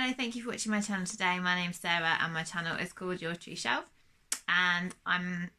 Hello, thank you for watching my channel today. My name's Sarah and my channel is called Your True Shelf, and I'm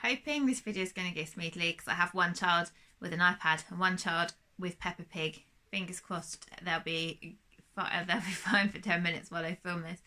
hoping this video is going to go smoothly because I have one child with an iPad and one child with Peppa Pig. Fingers crossed they'll be fine for 10 minutes while I film this.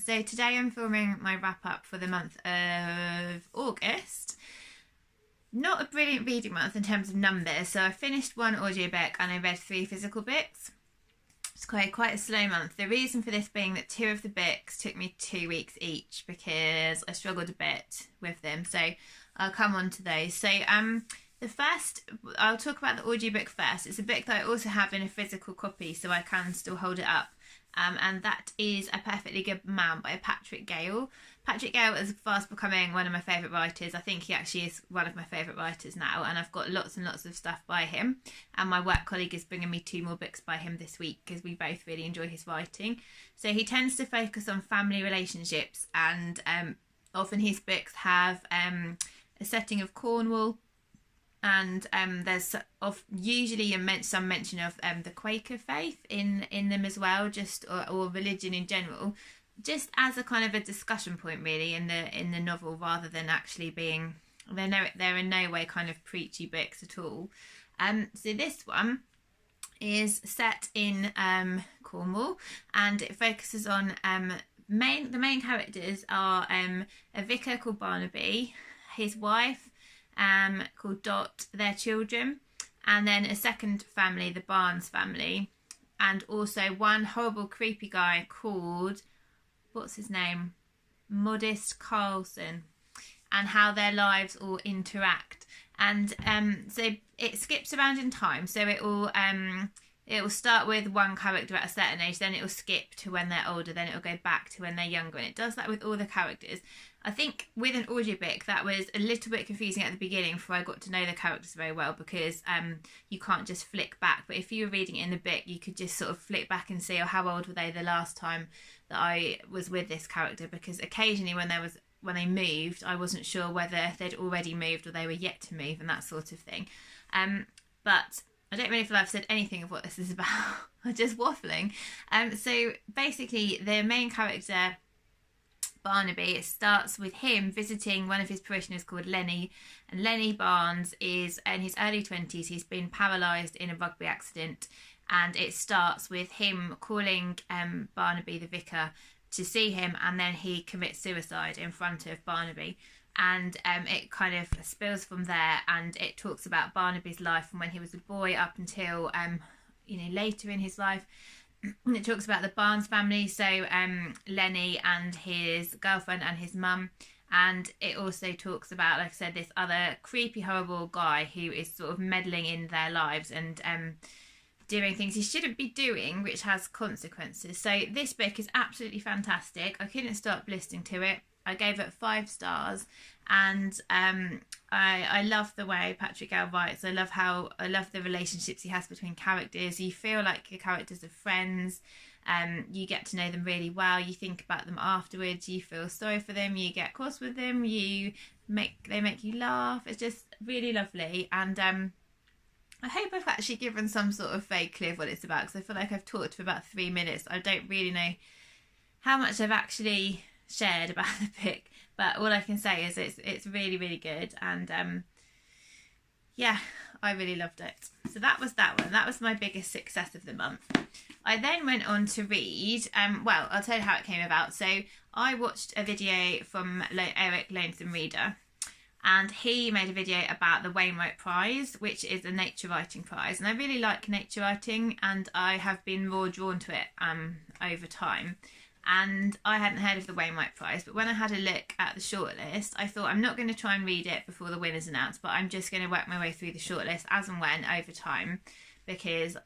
So today I'm filming my wrap up for the month of August. Not a brilliant reading month in terms of numbers, so I finished one audiobook and I read 3 physical books. It's quite a slow month. The reason for this being that 2 of the books took me 2 weeks each because I struggled a bit with them. So I'll come on to those. So the first, I'll talk about the audiobook first. It's a book that I also have in a physical copy, so I can still hold it up. And that is A Perfectly Good Man by Gale. Patrick Gale is fast becoming one of my favourite writers. I think he actually is one of my favourite writers now, and I've got lots and lots of stuff by him. And my work colleague is bringing me 2 more books by him this week because we both really enjoy his writing. So he tends to focus on family relationships, and often his books have a setting of Cornwall, and there's usually some mention of the Quaker faith in them as well, just or religion in general, just as a kind of a discussion point really in the novel, rather than actually being they're in no way kind of preachy books at all. So this one is set in Cornwall, and it focuses on the main characters are a vicar called Barnaby, his wife called Dot, their children, and then a second family, the Barnes family, and also one horrible creepy guy called, what's his name, Modest Carlson, and how their lives all interact. And so it skips around in time, so it will start with one character at a certain age, then it will skip to when they're older, then it will go back to when they're younger, and it does that with all the characters. I think with an audiobook that was a little bit confusing at the beginning before I got to know the characters very well, because you can't just flick back, but if you were reading it in the book you could just sort of flick back and see, oh, how old were they the last time that I was with this character, because occasionally when they moved I wasn't sure whether they'd already moved or they were yet to move and that sort of thing. But I don't really feel I've said anything of what this is about. I'm just waffling. So basically the main character Barnaby, it starts with him visiting one of his parishioners called Lenny, and Lenny Barnes is in his early 20s. He's been paralysed in a rugby accident, and it starts with him calling Barnaby the vicar to see him, and then he commits suicide in front of Barnaby, and it kind of spills from there, and it talks about Barnaby's life from when he was a boy up until later in his life. It talks about the Barnes family, so Lenny and his girlfriend and his mum, and it also talks about, like I said, this other creepy, horrible guy who is sort of meddling in their lives and doing things he shouldn't be doing, which has consequences. So this book is absolutely fantastic. I couldn't stop listening to it. I gave it 5 stars, and I love the way Patrick Gale writes. I love the relationships he has between characters. You feel like your characters are friends. You get to know them really well. You think about them afterwards. You feel sorry for them. You get cross with them. They make you laugh. It's just really lovely. And I hope I've actually given some sort of vague clue of what it's about, because I feel like I've talked for about 3 minutes. I don't really know how much I've actually shared about the book, but all I can say is it's really, really good, and yeah, I really loved it. So that was that one. That was my biggest success of the month. I then went on to read, well, I'll tell you how it came about. So I watched a video from Eric Lonesome Reader, and he made a video about the Wainwright Prize, which is a nature writing prize, and I really like nature writing, and I have been more drawn to it over time. And I hadn't heard of the Wainwright Prize, but when I had a look at the shortlist, I thought, I'm not going to try and read it before the winner's announced, but I'm just going to work my way through the shortlist as and when over time, because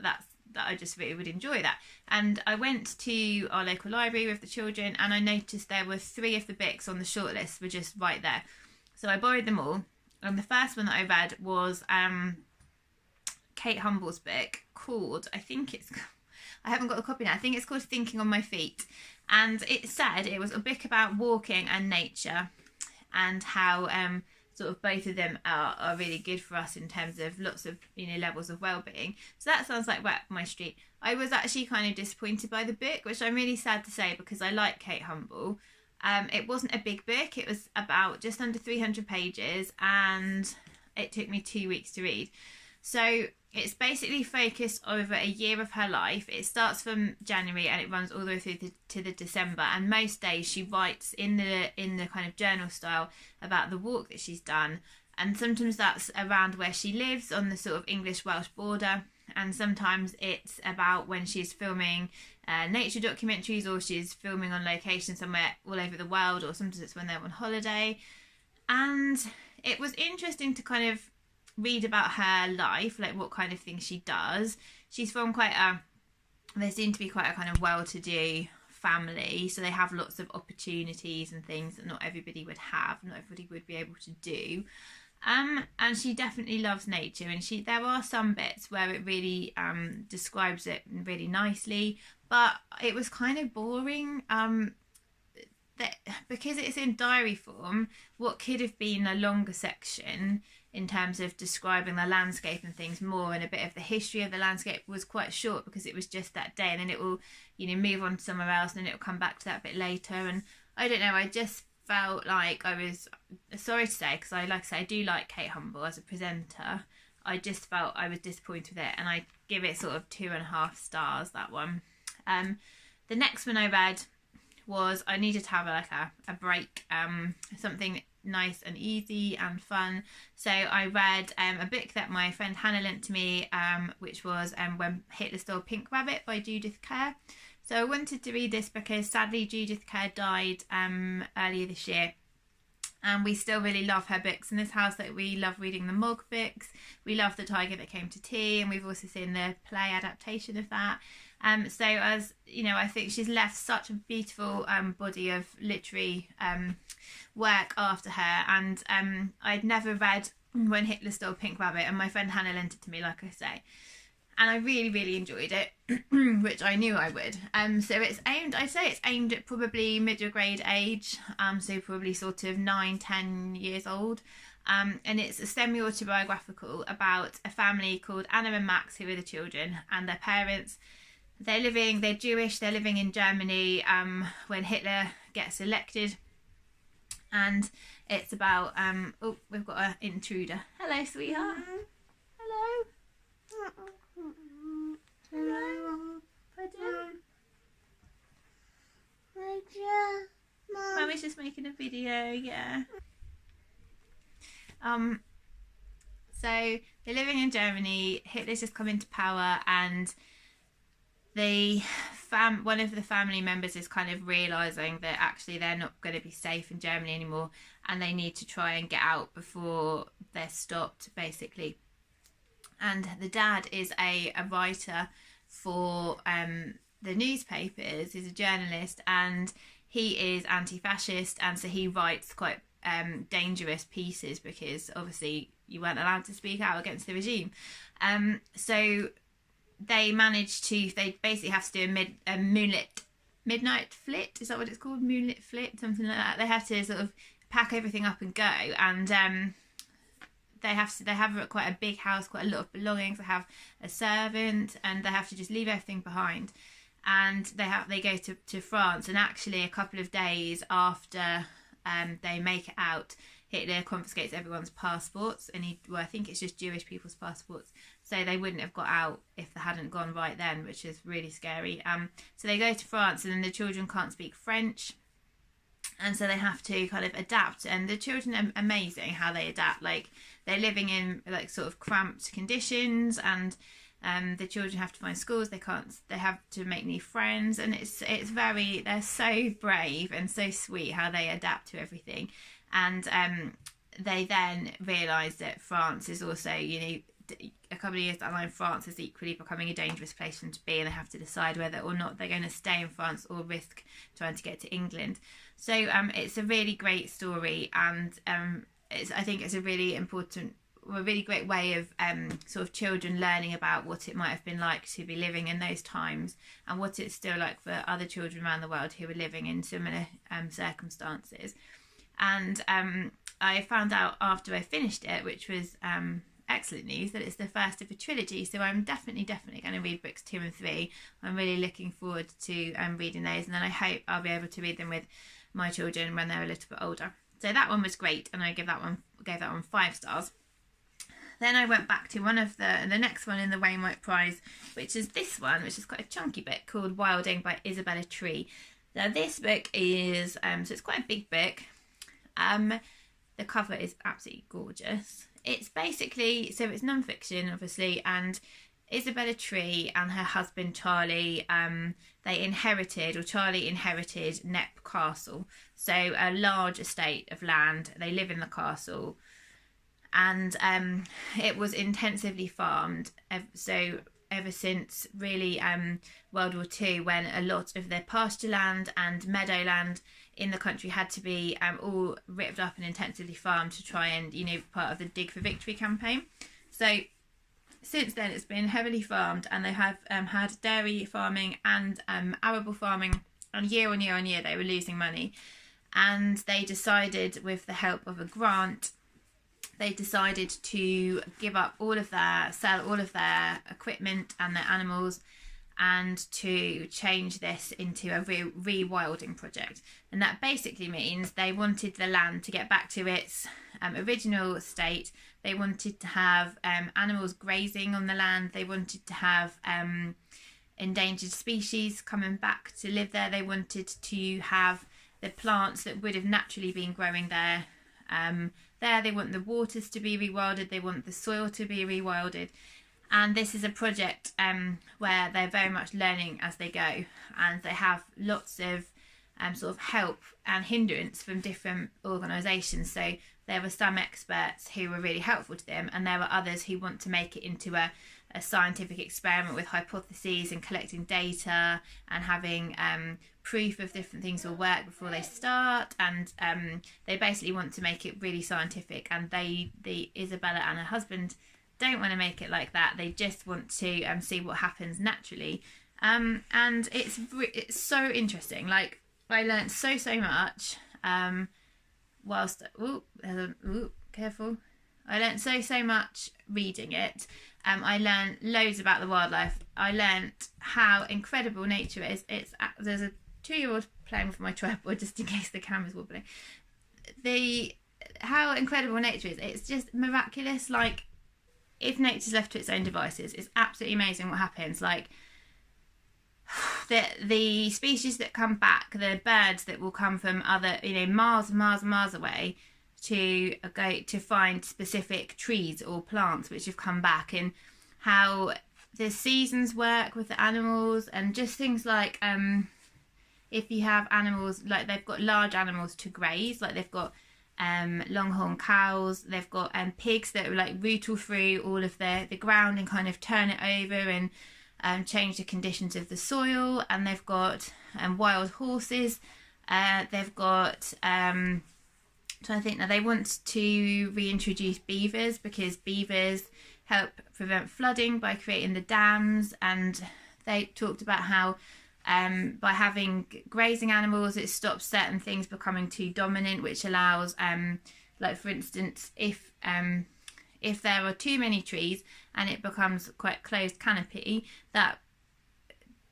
I just really would enjoy that. And I went to our local library with the children, and I noticed there were 3 of the books on the shortlist were just right there. So I borrowed them all, and the first one that I read was Kate Humble's book called, I haven't got the copy now, I think it's called Thinking on My Feet. And it said it was a book about walking and nature, and how sort of both of them are really good for us in terms of lots of, you know, levels of well-being. So that sounds like right up my street. I was actually kind of disappointed by the book, which I'm really sad to say because I like Kate Humble. It wasn't a big book. It was about just under 300 pages and it took me 2 weeks to read. So it's basically focused over a year of her life. It starts from January and it runs all the way through to the December. And most days she writes in the kind of journal style about the walk that she's done. And sometimes that's around where she lives on the sort of English-Welsh border. And sometimes it's about when she's filming nature documentaries or she's filming on location somewhere all over the world, or sometimes it's when they're on holiday. And it was interesting to kind of read about her life, like what kind of things she does. She's from they seem to be quite a kind of well-to-do family, so they have lots of opportunities and things that not everybody would have, not everybody would be able to do. And she definitely loves nature, and there are some bits where it really describes it really nicely, but it was kind of boring. Because it's in diary form, what could have been a longer section in terms of describing the landscape and things more and a bit of the history of the landscape was quite short, because it was just that day, and then it will, you know, move on to somewhere else and then it will come back to that a bit later. And I don't know, I just felt like I was, sorry to say, because like I say, I do like Kate Humble as a presenter, I just felt I was disappointed with it, and I give it sort of 2.5 stars, that one. The next one I read was, I needed to have a break, something nice and easy and fun. So I read a book that my friend Hannah lent to me, which was When Hitler Stole Pink Rabbit by Judith Kerr. So I wanted to read this because sadly Judith Kerr died earlier this year, and we still really love her books in this house. That we love reading the Mog books, we love The Tiger That Came to Tea, and we've also seen the play adaptation of that. So as you know, I think she's left such a beautiful body of literary work after her, and I'd never read When Hitler Stole Pink Rabbit, and my friend Hannah lent it to me, like I say, and I really, really enjoyed it, which I knew I would. So it's aimed at probably middle grade age, so probably sort of 9-10 years old. And it's a semi-autobiographical about a family called Anna and Max, who are the children, and their parents. They're Jewish, they're living in Germany when Hitler gets elected. And it's about, oh, we've got an intruder. Hello, sweetheart. Hello. Hello. Pardon? Mummy's just making a video, yeah. So they're living in Germany, Hitler's just come into power, and one of the family members is kind of realising that actually they're not going to be safe in Germany anymore, and they need to try and get out before they're stopped, basically. And the dad is a writer for the newspapers, he's a journalist, and he is anti-fascist, and so he writes quite dangerous pieces because obviously you weren't allowed to speak out against the regime. So they basically have to do a midnight flit, is that what it's called? Moonlit flit, something like that. They have to sort of pack everything up and go, and they have quite a big house, quite a lot of belongings. They have a servant, and they have to just leave everything behind. And they go to France, and actually a couple of days after they make it out, Hitler confiscates everyone's passports, and I think it's just Jewish people's passports, so they wouldn't have got out if they hadn't gone right then, which is really scary. So they go to France, and then the children can't speak French, and so they have to kind of adapt. And the children are amazing how they adapt. Like, they're living in like sort of cramped conditions, and the children have to find schools. They have to make new friends, and they're so brave and so sweet how they adapt to everything. And they then realise that France is also, you know, a couple of years down the line, France is equally becoming a dangerous place for them to be, and they have to decide whether or not they're going to stay in France or risk trying to get to England. So it's a really great story, and I think it's a really great way of sort of children learning about what it might have been like to be living in those times, and what it's still like for other children around the world who are living in similar circumstances. And I found out after I finished it, which was excellent news, that it's the first of a trilogy. So I'm definitely going to read books 2 and 3. I'm really looking forward to reading those, and then I hope I'll be able to read them with my children when they're a little bit older. So that one was great, and I gave that one 5 stars. Then I went back to one of the next one in the Wainwright Prize, which is this one, which is quite a chunky book called Wilding by Isabella Tree. Now this book is so it's quite a big book. The cover is absolutely gorgeous. It's basically, so it's non-fiction obviously, and Isabella Tree and her husband Charlie, Charlie inherited Knepp Castle, so a large estate of land. They live in the castle, and it was intensively farmed. So ever since really World War II, when a lot of their pasture land and meadowland in the country had to be all ripped up and intensively farmed to try and, part of the Dig for Victory campaign. So since then it's been heavily farmed, and they have had dairy farming and arable farming, and year on year they were losing money, and they decided, with the help of a grant, they decided to give up sell all of their equipment and their animals, and to change this into a rewilding project. And that basically means they wanted the land to get back to its original state. They wanted to have animals grazing on the land. They wanted to have endangered species coming back to live there. They wanted to have the plants that would have naturally been growing there. They want the waters to be rewilded. They want the soil to be rewilded. And this is a project where they're very much learning as they go, and they have lots of sort of help and hindrance from different organisations. So there were some experts who were really helpful to them, and there were others who want to make it into a scientific experiment with hypotheses and collecting data and having proof of different things will work before they start. And they basically want to make it really scientific, and Isabella and her husband don't want to make it like that. They just want to see what happens naturally, and it's so interesting. Like, I learned so much whilst careful. I learned so much reading it. I learned loads about the wildlife. I learned how incredible nature is. There's a 2-year-old playing with my tripod just in case the camera's wobbling. How incredible nature is. It's just miraculous. Like, if nature's left to its own devices, it's absolutely amazing what happens. Like, the species that come back, the birds that will come from other, miles and miles away to go to find specific trees or plants which have come back, and how the seasons work with the animals, and just things like if you have animals, like they've got large animals to graze, like they've got longhorn cows, they've got pigs that like rootle through all of the ground and kind of turn it over and change the conditions of the soil, and they've got wild horses, they've got trying to think now, they want to reintroduce beavers, because beavers help prevent flooding by creating the dams. And they talked about how by having grazing animals, it stops certain things becoming too dominant, which allows like, for instance, if there are too many trees and it becomes quite closed canopy, that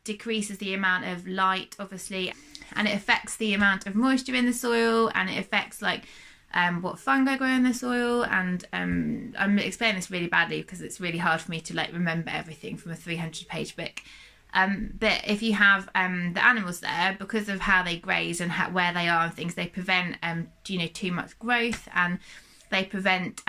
decreases the amount of light, obviously, and it affects the amount of moisture in the soil, and it affects like what fungi grow in the soil. And I'm explaining this really badly because it's really hard for me to like remember everything from a 300-page book. But if you have the animals there, because of how they graze and where they are and things, they prevent too much growth, and they prevent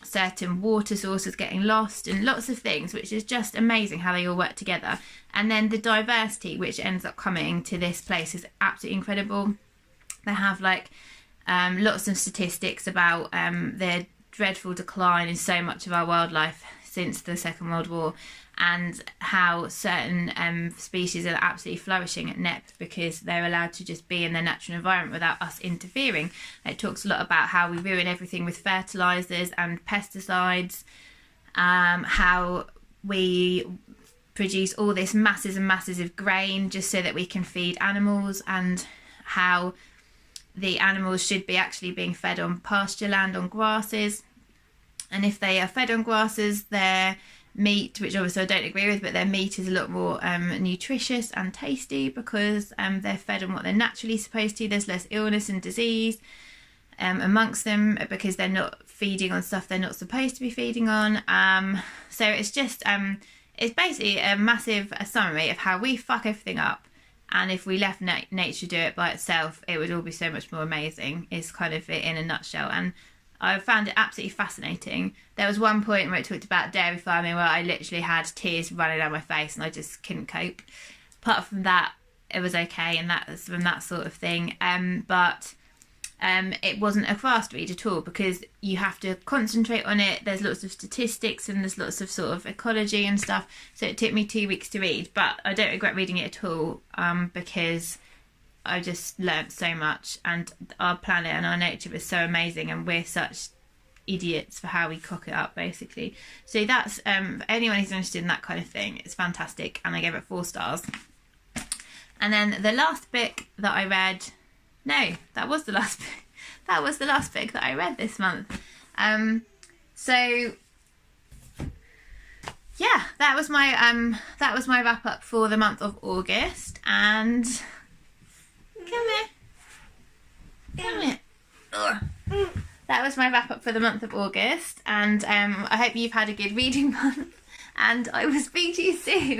certain water sources getting lost, and lots of things, which is just amazing how they all work together. And then the diversity which ends up coming to this place is absolutely incredible. They have like lots of statistics about the dreadful decline in so much of our wildlife since the Second World War, and how certain species are absolutely flourishing at Knepp because they're allowed to just be in their natural environment without us interfering. It talks a lot about how we ruin everything with fertilisers and pesticides, how we produce all this masses and masses of grain just so that we can feed animals, and how the animals should be actually being fed on pasture land, on grasses. And if they are fed on grasses, their meat, which obviously I don't agree with, but their meat is a lot more nutritious and tasty because they're fed on what they're naturally supposed to. There's less illness and disease amongst them because they're not feeding on stuff they're not supposed to be feeding on. So it's just, it's basically a massive summary of how we fuck everything up. And if we left nature do it by itself, it would all be so much more amazing, is kind of it in a nutshell. And I found it absolutely fascinating. There was one point where it talked about dairy farming where I literally had tears running down my face and I just couldn't cope. Apart from that, it was okay, and that was from that sort of thing. But it wasn't a fast read at all because you have to concentrate on it. There's lots of statistics and there's lots of sort of ecology and stuff. So it took me 2 weeks to read, but I don't regret reading it at all because I just learnt so much, and our planet and our nature is so amazing, and we're such idiots for how we cock it up, basically. So that's for anyone who's interested in that kind of thing, it's fantastic, and I gave it 4 stars. And then the last book that I read, no, that was the last book. That was the last book that I read this month. So yeah, that was my wrap up for the month of August. And come here. That was my wrap up for the month of August, and I hope you've had a good reading month, and I will speak to you soon.